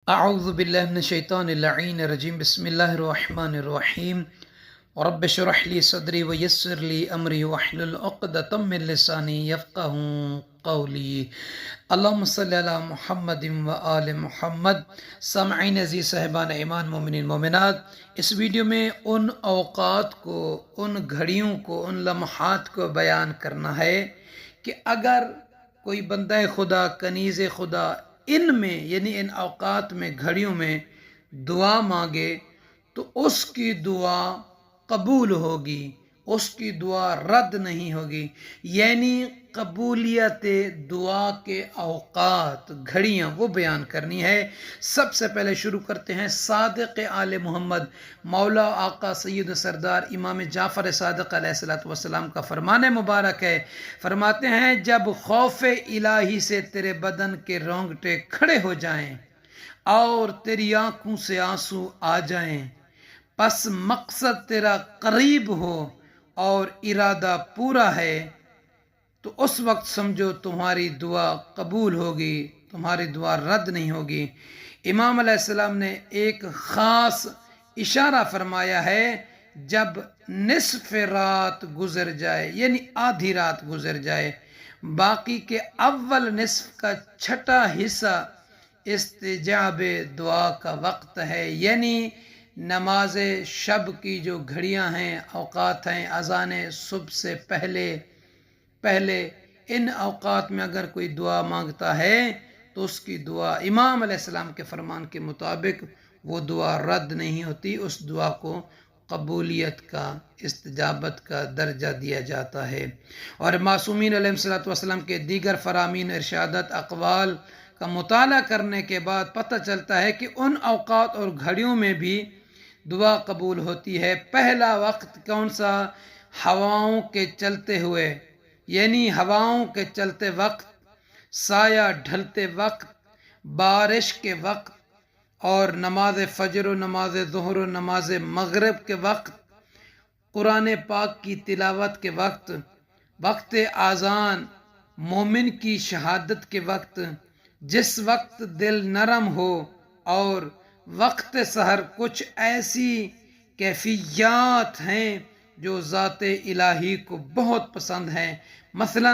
اعوذ باللہ من الشیطان اللعین الرجیم بسم اللہ الرحمن الرحیم رب اشرح لی صدری ویسر لی امری واحلل عقدۃ من لسانی یفقہوا قولی اللہم صلی علی محمد و آل محمد۔ سامعین عزیز، صاحبان ایمان، مومنین مومنات، اس ویڈیو میں ان اوقات کو، ان گھڑیوں کو، ان لمحات کو بیان کرنا ہے کہ اگر کوئی بندہ خدا، کنیز خدا ان میں یعنی ان اوقات میں، گھڑیوں میں دعا مانگے تو اس کی دعا قبول ہوگی، اس کی دعا رد نہیں ہوگی۔ یعنی قبولیت دعا کے اوقات، گھڑیاں، وہ بیان کرنی ہے۔ سب سے پہلے شروع کرتے ہیں صادق آل محمد مولا آقا سید سردار امام جعفر صادق علیہ السلام کا فرمان مبارک ہے۔ فرماتے ہیں جب خوف الہی سے تیرے بدن کے رونگٹے کھڑے ہو جائیں اور تیری آنکھوں سے آنسو آ جائیں، پس مقصد تیرا قریب ہو اور ارادہ پورا ہے، تو اس وقت سمجھو تمہاری دعا قبول ہوگی، تمہاری دعا رد نہیں ہوگی۔ امام علیہ السلام نے ایک خاص اشارہ فرمایا ہے، جب نصف رات گزر جائے یعنی آدھی رات گزر جائے، باقی کے اول نصف کا چھٹا حصہ استجاب دعا کا وقت ہے۔ یعنی نماز شب کی جو گھڑیاں ہیں، اوقات ہیں، اذان صبح سے پہلے ان اوقات میں اگر کوئی دعا مانگتا ہے تو اس کی دعا امام علیہ السلام کے فرمان کے مطابق وہ دعا رد نہیں ہوتی، اس دعا کو قبولیت کا، استجابت کا درجہ دیا جاتا ہے۔ اور معصومین علیہ السلام کے دیگر فرامین، ارشادات، اقوال کا مطالعہ کرنے کے بعد پتہ چلتا ہے کہ ان اوقات اور گھڑیوں میں بھی دعا قبول ہوتی ہے۔ پہلا وقت کون سا؟ ہواؤں کے چلتے ہوئے، یعنی ہواؤں کے چلتے وقت، سایہ ڈھلتے وقت، بارش کے وقت، اور نماز فجر و نماز ظہر و نماز مغرب کے وقت، قرآن پاک کی تلاوت کے وقت، وقت آذان، مومن کی شہادت کے وقت، جس وقت دل نرم ہو، اور وقت سحر۔ کچھ ایسی کیفیات ہیں جو ذات الہی کو بہت پسند ہیں۔ مثلا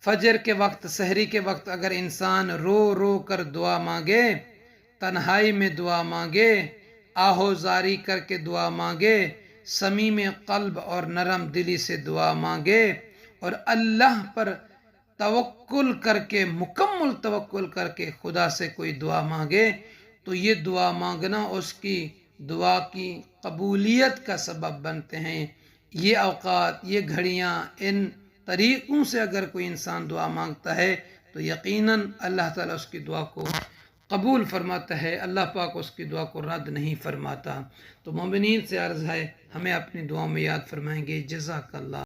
فجر کے وقت، سحری کے وقت اگر انسان رو رو کر دعا مانگے، تنہائی میں دعا مانگے، آہوزاری کر کے دعا مانگے، صمیم قلب اور نرم دلی سے دعا مانگے، اور اللہ پر توکل کر کے، مکمل توکل کر کے خدا سے کوئی دعا مانگے، تو یہ دعا مانگنا اس کی دعا کی قبولیت کا سبب بنتے ہیں۔ یہ اوقات، یہ گھڑیاں، ان طریقوں سے اگر کوئی انسان دعا مانگتا ہے تو یقیناً اللہ تعالیٰ اس کی دعا کو قبول فرماتا ہے، اللہ پاک اس کی دعا کو رد نہیں فرماتا۔ تو مومنین سے عرض ہے، ہمیں اپنی دعاؤں میں یاد فرمائیں گے۔ جزاک اللہ۔